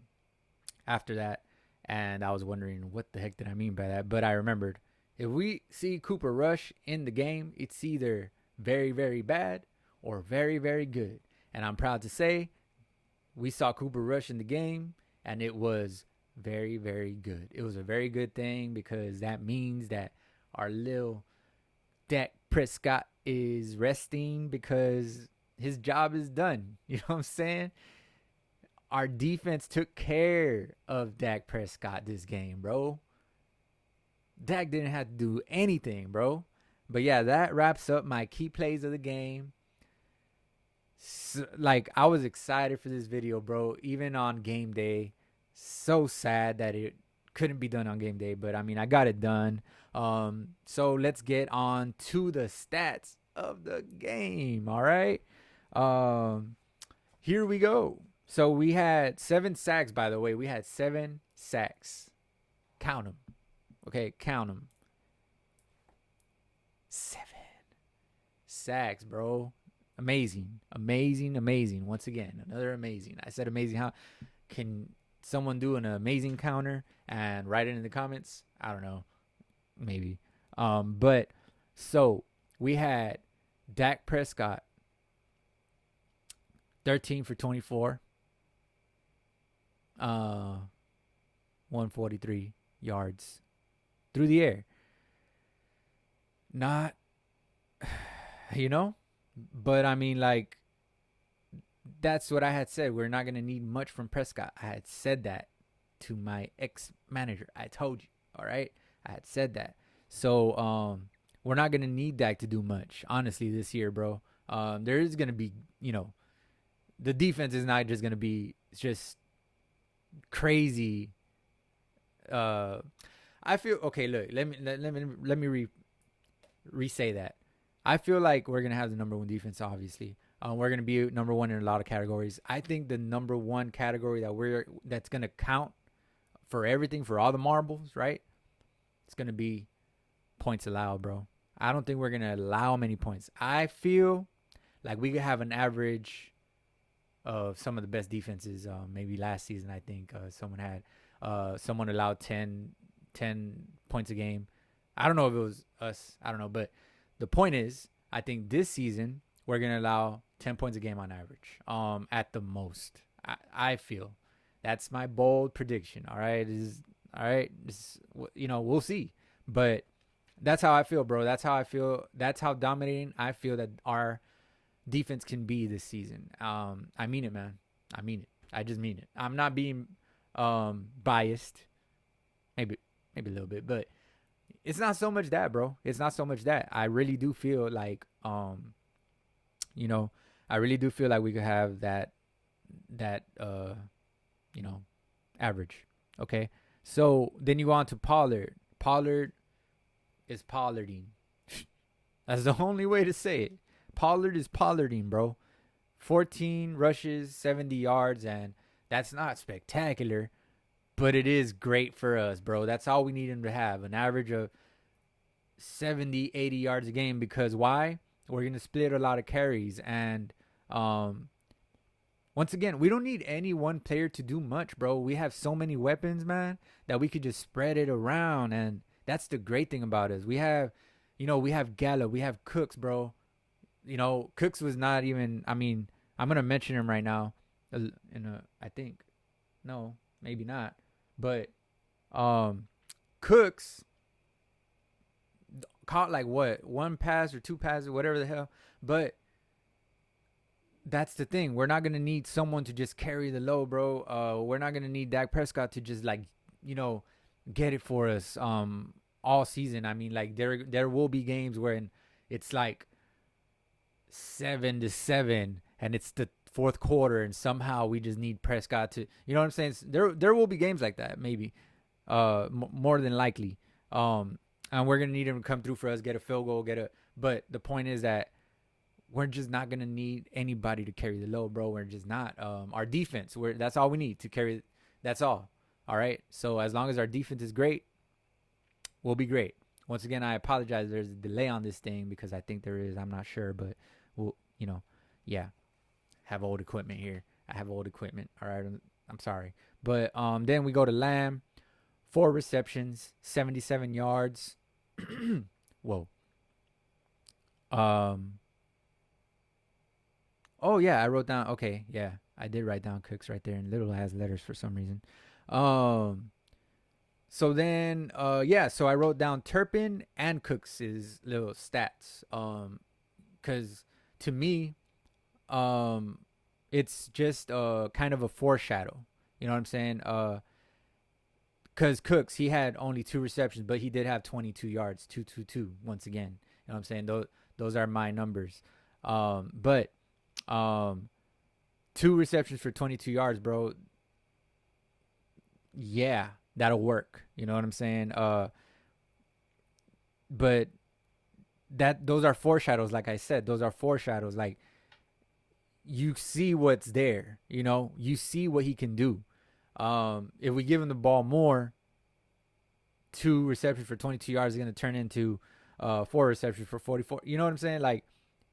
after that, and I was wondering what the heck did I mean by that, but I remembered if we see Cooper Rush in the game, it's either very very bad or very very good. And I'm proud to say we saw Cooper Rush in the game, and it was very very good. It was a very good thing because that means that our little Dak Prescott is resting because his job is done. You know what I'm saying? Our defense took care of Dak Prescott this game, bro. Dak didn't have to do anything, bro. But yeah, that wraps up my key plays of the game. So, like, I was excited for this video, bro, even on game day. So sad that it couldn't be done on game day, but I mean, I got it done. So let's get on to the stats of the game, all right? Here we go. So we had 7 sacks, by the way. We had 7 sacks. Count them. Okay, count them. 7 sacks, bro. Amazing. Amazing, amazing. Once again, another amazing. I said amazing. How can someone do an amazing counter and write it in the comments? I don't know. Maybe. But so we had Dak Prescott 13 for 24. 143 yards through the air. Not, you know, but I mean, like, that's what I had said. We're not going to need much from Prescott. I had said that to my ex-manager. I told you, all right? I had said that. So, we're not going to need Dak to do much, honestly, this year, bro. There is going to be, the defense is not just going to be just crazy. I feel okay. Look, let me re-say that. I feel like we're gonna have the number 1 defense. Obviously, we're gonna be number 1 in a lot of categories. I think the number 1 category that's gonna count for everything, for all the marbles, right? It's gonna be points allowed, bro. I don't think we're gonna allow many points. I feel like we could have an average of some of the best defenses. Maybe last season, I think someone allowed 10 points a game. I don't know if it was us. I don't know. But the point is, I think this season, we're going to allow 10 points a game on average, at the most. I feel. That's my bold prediction, all right? All right? We'll see. But that's how I feel, bro. That's how I feel. That's how dominating I feel that our defense can be this season. I mean it, man. I mean it. I just mean it. I'm not being biased. Maybe a little bit, but it's not so much that, bro. It's not so much that. I really do feel like I really do feel like we could have that average. Okay? So then you go on to Pollard. Pollard is Pollarding. That's the only way to say it. Pollard is Pollarding, bro. 14 rushes, 70 yards, and that's not spectacular, but it is great for us, bro. That's all we need him to have, an average of 70, 80 yards a game, because why? We're going to split a lot of carries, and once again, we don't need any one player to do much, bro. We have so many weapons, man, that we could just spread it around, and that's the great thing about us. We have Gallup, we have Cooks, bro. Cooks was not even, I mean, I'm going to mention him right now. I think, no, maybe not. But Um, Cooks caught like what, one pass or two passes, whatever the hell. But that's the thing. We're not gonna need someone to just carry the load, bro. We're not gonna need Dak Prescott to just like, you know, get it for us all season. I mean, like there will be games where it's like 7-7 and it's the fourth quarter and somehow we just need Prescott to, you know what I'm saying? There will be games like that, maybe. More than likely. And we're gonna need him to come through for us, get a field goal, but the point is that we're just not gonna need anybody to carry the load, bro. We're just not. Our defense, that's all we need to carry. That's all. All right. So as long as our defense is great, we'll be great. Once again, I apologize. There's a delay on this thing because I think there is. I'm not sure, but we'll, yeah. Have old equipment here. I have old equipment. All right. I'm sorry, but then we go to Lamb, 4 receptions, 77 yards. Whoa. Oh yeah, I wrote down. Okay, yeah, I did write down Cooks right there in little ass letters for some reason. Um, so then, yeah, so I wrote down Turpin and Cooks's little stats. Cause to me, um, it's just kind of a foreshadow. You know what I'm saying? Cause Cooks, he had only 2 receptions, but he did have 22 yards, 222 once again. You know what I'm saying? Those are my numbers. But um 2 receptions for 22 yards, bro. Yeah, that'll work. You know what I'm saying? But those are foreshadows, like I said. Those are foreshadows. Like, you see what's there, you see what he can do. If we give him the ball more, 2 receptions for 22 yards is going to turn into 4 receptions for 44. You know what I'm saying? Like,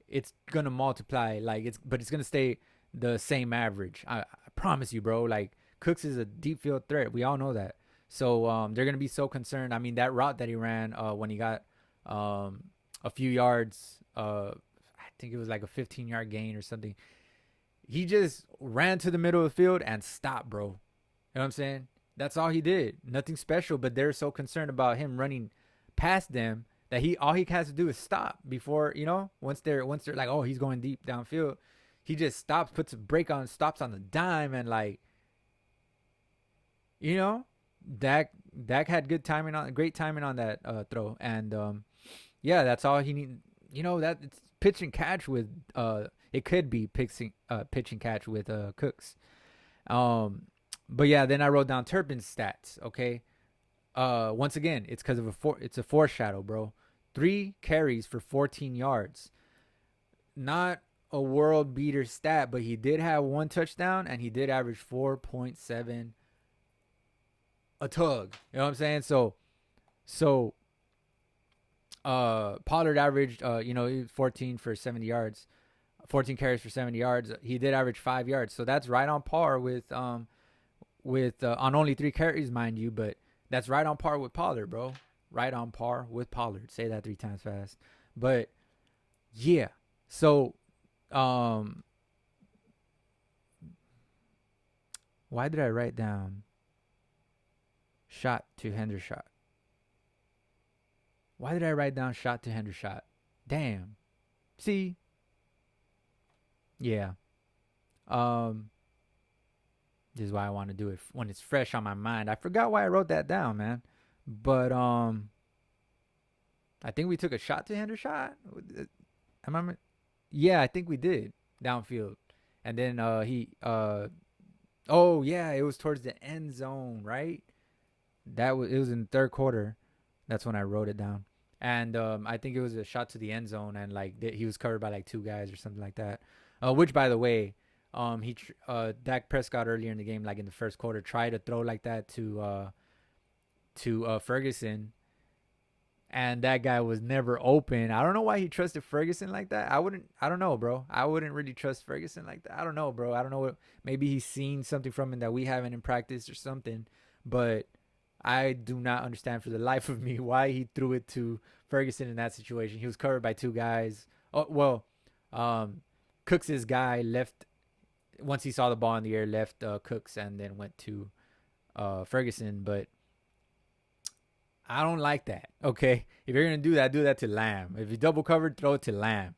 it's going to multiply, but it's going to stay the same average. I promise you, bro. Like, Cooks is a deep field threat. We all know that. So they're going to be so concerned. I mean, that route that he ran when he got a few yards, I think it was like a 15-yard gain or something. He just ran to the middle of the field and stopped, bro. You know what I'm saying? That's all he did. Nothing special, but they're so concerned about him running past them that all he has to do is stop before, once they're like, oh, he's going deep downfield, he just stops, puts a brake on, stops on the dime, and like, you know, Dak had great timing on that throw, and yeah, that's all he need. That it's pitch and catch with it could be pitch and catch with Cooks. But yeah, then I wrote down Turpin's stats. Okay, once again, it's because of it's a foreshadow, bro. 3 carries for 14 yards. Not a world beater stat, but he did have 1 touchdown and he did average 4.7 a tug. You know what I'm saying? So Pollard averaged 14 for 70 yards. 14 carries for 70 yards. He did average 5 yards. So that's right on par with on only 3 carries, mind you, but that's right on par with Pollard, bro. Right on par with Pollard. Say that 3 times fast. But yeah. So why did I write down shot to Hendershot? Why did I write down shot to Hendershot? Damn. See? Yeah. This is why I want to do it when it's fresh on my mind. I forgot why I wrote that down, man. But I think we took a shot to Hendershot. Am I? Yeah, I think we did downfield, and then oh yeah, it was towards the end zone, right? It was in the third quarter. That's when I wrote it down, and I think it was a shot to the end zone, and like he was covered by like 2 guys or something like that. Which, by the way, Dak Prescott earlier in the game, like in the first quarter, tried to throw like that to Ferguson, and that guy was never open. I don't know why he trusted Ferguson like that. I don't know, bro. I wouldn't really trust Ferguson like that. I don't know, bro. I don't know maybe he's seen something from him that we haven't in practice or something, but I do not understand for the life of me why he threw it to Ferguson in that situation. He was covered by 2 guys. Oh, well, Cooks' guy left once he saw the ball in the air, left Cooks and then went to Ferguson. But I don't like that. Okay, if you're gonna do that to Lamb. If you double covered, throw it to Lamb.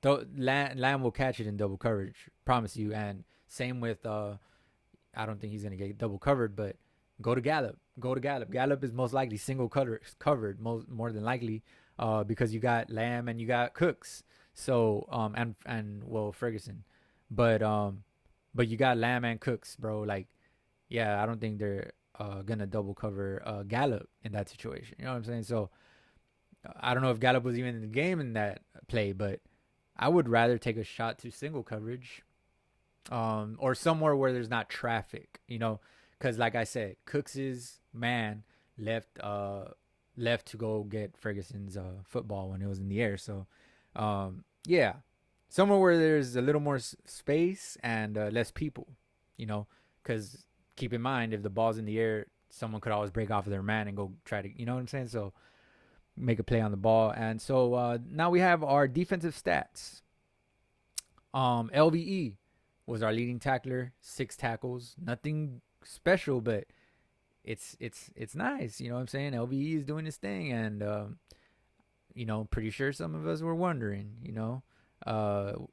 Lamb will catch it in double coverage. Promise you. And same with I don't think he's gonna get double covered, but go to Gallup. Go to Gallup. Gallup is most likely single covered more than likely, because you got Lamb and you got Cooks. So and well Ferguson, but you got Lamb and Cooks, bro. Like, yeah, I don't think they're gonna double cover Gallup in that situation. You know what I'm saying? So I don't know if Gallup was even in the game in that play, but I would rather take a shot to single coverage, or somewhere where there's not traffic. Because like I said, Cooks's man left to go get Ferguson's football when it was in the air. So yeah, somewhere where there's a little more space and less people. Because keep in mind, if the ball's in the air, someone could always break off of their man and go try to, you know what I'm saying? So make a play on the ball. And so now we have our defensive stats. LVE was our leading tackler, 6 tackles. Nothing special, but it's nice. You know what I'm saying? LVE is doing his thing, and pretty sure some of us were wondering, how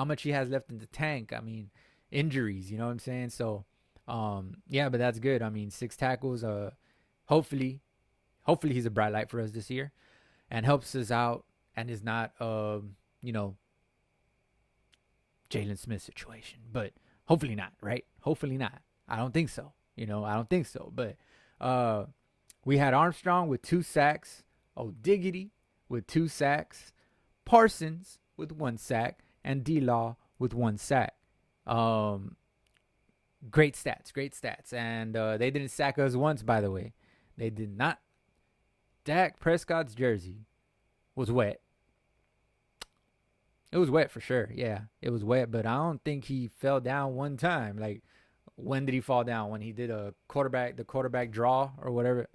much he has left in the tank. I mean, injuries, you know what I'm saying? So yeah, but that's good. I mean, 6 tackles. Hopefully he's a bright light for us this year and helps us out and is not Jalen Smith situation. But hopefully not, right? Hopefully not. I don't think so. I don't think so. But we had Armstrong with 2 sacks, O'Diggity with 2 sacks, Parsons with 1 sack, and D-Law with 1 sack. Great stats. And they didn't sack us once, by the way. They did not. Dak Prescott's jersey was wet. It was wet for sure. Yeah, it was wet, but I don't think he fell down one time. Like, when did he fall down? When he did the quarterback draw or whatever,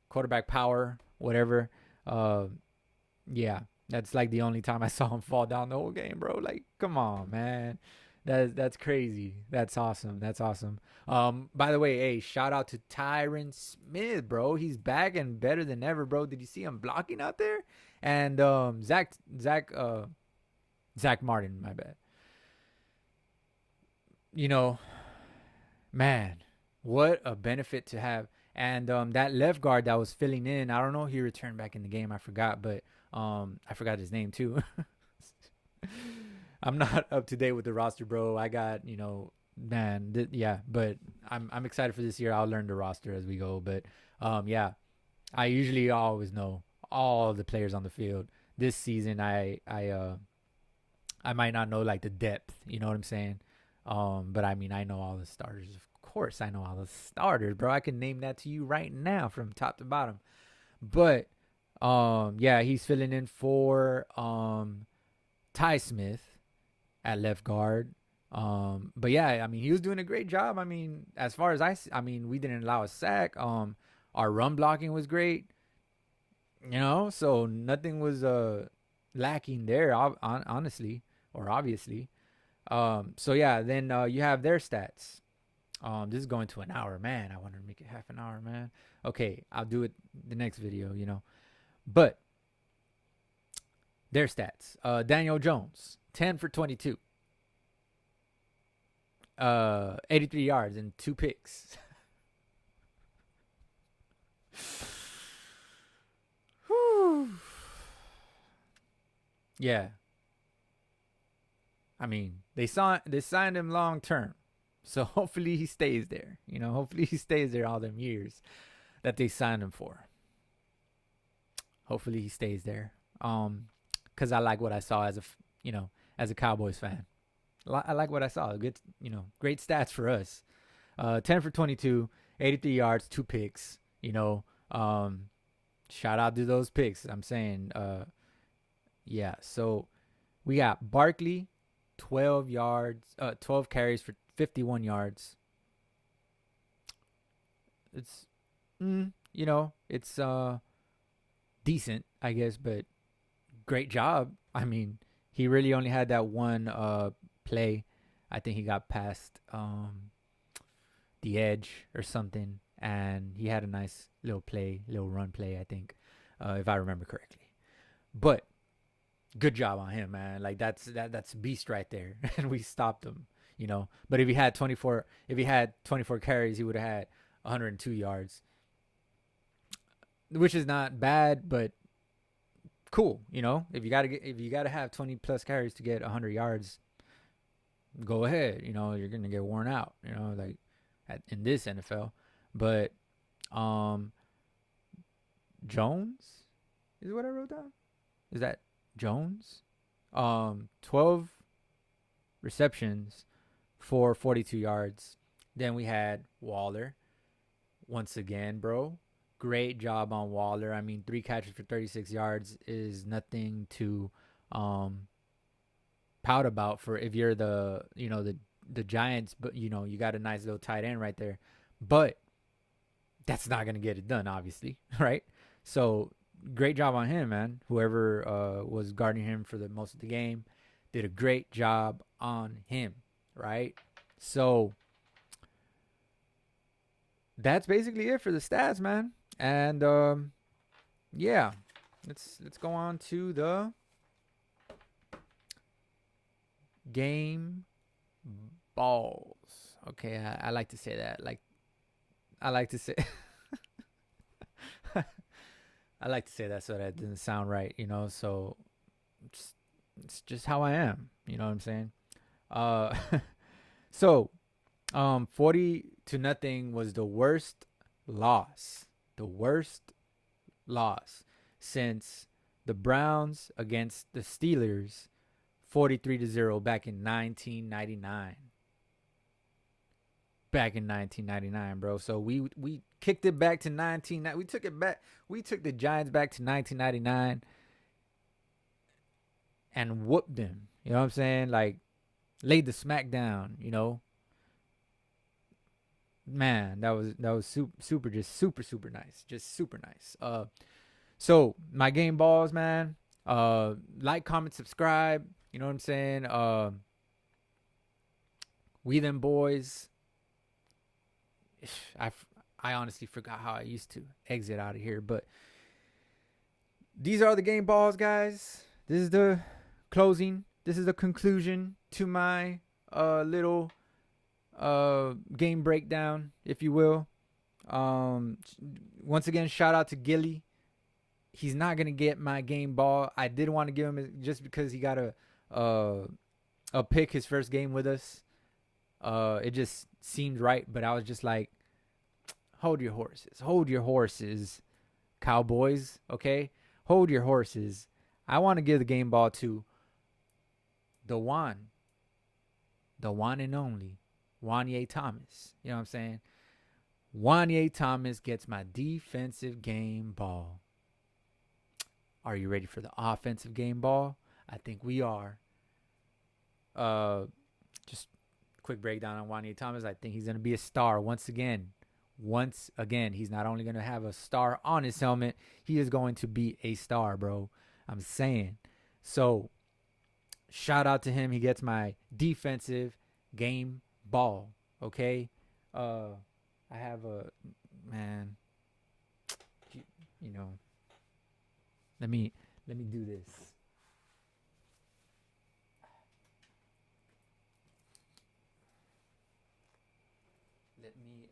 quarterback power, whatever. Yeah, that's like the only time I saw him fall down the whole game, bro. Like, come on, man. That's crazy. That's awesome. By the way, hey, shout out to Tyron Smith, bro. He's back and better than ever, bro. Did you see him blocking out there? And Zach Martin, my bad. Man, what a benefit to have. And that left guard that was filling in, I don't know if he returned back in the game. I forgot, but I forgot his name too. I'm not up to date with the roster, bro. I got, yeah, but I'm excited for this year. I'll learn the roster as we go. But yeah, I usually always know all the players on the field. This season, I might not know like the depth, you know what I'm saying? But I mean, I know all the starters. Of course, I know all the starters, bro. I can name that to you right now from top to bottom. But yeah, he's filling in for Ty Smith at left guard. But yeah, I mean, he was doing a great job. I mean, as far as I mean, we didn't allow a sack. Our run blocking was great. So nothing was lacking there, honestly, or obviously. So yeah, then you have their stats. This is going to an hour, man. I want to make it half an hour, man. Okay, I'll do it the next video, But their stats. Daniel Jones, 10 for 22. 83 yards and 2 picks. Yeah. I mean, they signed him long term. So hopefully he stays there. Hopefully he stays there all them years that they signed him for. Hopefully he stays there. Cuz I like what I saw as a Cowboys fan. I like what I saw. Good, great stats for us. 10 for 22, 83 yards, 2 picks, shout out to those picks. I'm saying yeah, so we got Barkley, 12 carries for 51 yards. It's it's decent, I guess, but great job. I mean, he really only had that one play. I think he got past the edge or something, and he had a nice little run play, I think, if I remember correctly. But good job on him, man. Like that's beast right there, and we stopped him. But if he had 24 carries, he would have had 102 yards, which is not bad, but cool. If you gotta have 20 plus carries to get 100 yards, go ahead. You're gonna get worn out. Like in this NFL, but Jones is what I wrote down. Is that Jones? 12 receptions for 42 yards. Then we had Waller. Once again, bro, great job on Waller. I mean, 3 catches for 36 yards is nothing to pout about for if you're the Giants, but you got a nice little tight end right there. But that's not going to get it done, obviously, right? So great job on him, man. Whoever was guarding him for the most of the game did a great job on him, right? So that's basically it for the stats, man. And yeah, let's go on to the game balls. Okay, I like to say that. I like to say I like to say that so that didn't sound right, so it's just how I am, you know what I'm saying? So 40-0 was the worst loss since the Browns against the Steelers 43-0 back in 1999. Back in 1999, bro. So we kicked it back to 19. We took it back. We took the Giants back to 1999 and whooped them. You know what I'm saying? Like laid the smack down. Man, that was super nice. Just super nice. So my game balls, man. Like, comment, subscribe. You know what I'm saying? We them boys. I honestly forgot how I used to exit out of here, but these are the game balls, guys. This is the closing. This is the conclusion to my little game breakdown, if you will. Once again, shout out to Gilly. He's not gonna get my game ball. I did want to give him just because he got a pick his first game with us. It just seemed right, but I was just like, hold your horses, Cowboys, okay? Hold your horses. I want to give the game ball to the one and only, Wanye Thomas. You know what I'm saying? Wanye Thomas gets my defensive game ball. Are you ready for the offensive game ball? I think we are. Just quick breakdown on Wanye Thomas. I think he's going to be a star once again. He's not only going to have a star on his helmet, he is going to be a star, bro. I'm saying. So, shout out to him. He gets my defensive game ball, okay? I have a, man, let me do this.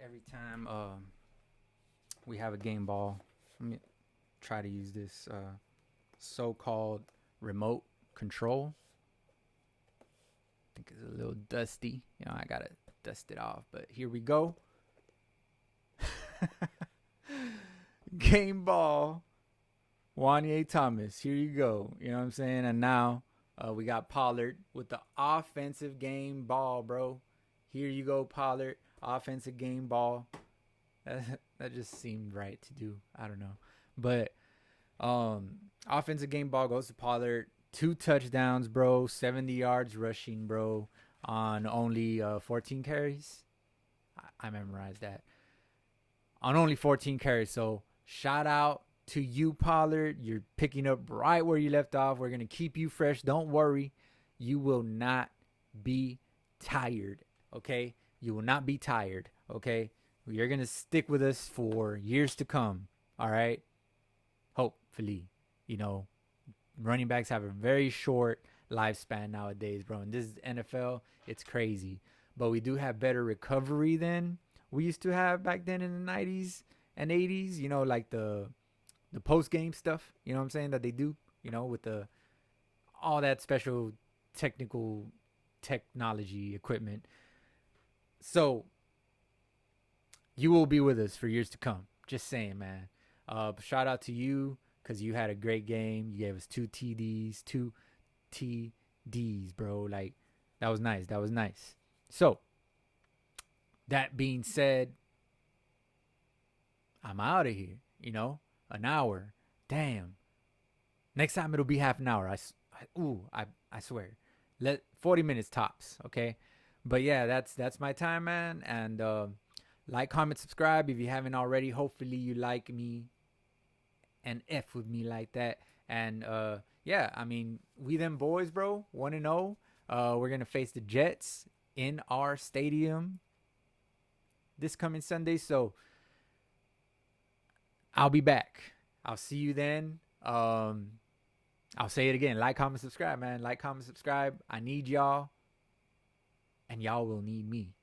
Every time we have a game ball, let me try to use this so-called remote control. I think it's a little dusty. I gotta dust it off, but here we go. Game ball, Wanye Thomas. Here you go. You know what I'm saying? And now we got Pollard with the offensive game ball, bro. Here you go, Pollard. Offensive game ball. That just seemed right to do. I don't know. But offensive game ball goes to Pollard. 2 touchdowns, bro. 70 yards rushing, bro. On only 14 carries. I memorized that. On only 14 carries. So shout out to you, Pollard. You're picking up right where you left off. We're going to keep you fresh. Don't worry. You will not be tired. Okay? You will not be tired, okay? You're gonna stick with us for years to come. All right. Hopefully, you know, running backs have a very short lifespan nowadays, bro. And this is NFL. It's crazy, but we do have better recovery than we used to have back then in the 90s and 80s. You know, like the post game stuff. You know what I'm saying that they do. You know, with the all that special technical technology equipment. So you will be with us for years to come. Just saying, man. Shout out to you because you had a great game. You gave us two TDs, two TDs, bro. Like, that was nice. That was nice. So, that being said, I'm out of here. You know, an hour. Damn. Next time it'll be half an hour. I swear. Let 40 minutes tops. Okay. But yeah, that's my time, man. And like, comment, subscribe if you haven't already. Hopefully you like me and F with me like that. And yeah, I mean, we them boys, bro. 1-0. We're gonna face the Jets in our stadium this coming Sunday. So I'll be back. I'll see you then. I'll say it again. Like, comment, subscribe, man. Like, comment, subscribe. I need y'all, and y'all will need me.